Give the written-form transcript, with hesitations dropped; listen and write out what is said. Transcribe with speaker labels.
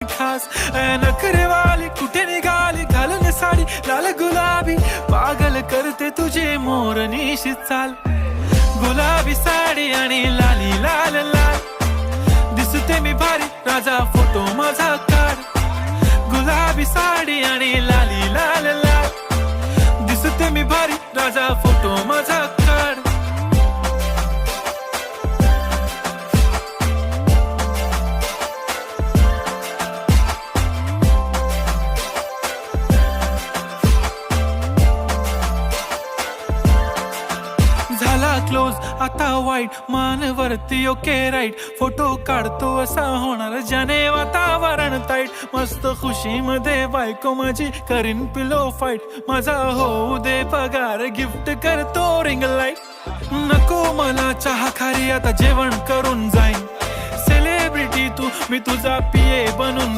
Speaker 1: खास नखरेवाली कुठे निघाली घालून साडी लाल गुलाबी पागल करते तुझे मोरनीशी चाल गुलाबी साडी आणि लाली लाल लाल दिसते मी भारी राजा फोटो माझा काढ गुलाबी साडी आणि लाली लाल लाल दिसते मी भारी राजा फोटो माझा काढ झाला क्लोज आता वाईट मानवरती ओके राईट फोटो काढतो असा होणार ज्याने वातावरण ताईट मस्त खुशी मध्ये बायको माझी करीन पिलो फाईट माझा होऊ दे पगार गिफ्ट करतो रिंग लाईट नको मला चहा खारी आता जेवण करून जाईन सेलिब्रिटी तू मी तुझा पिये बनून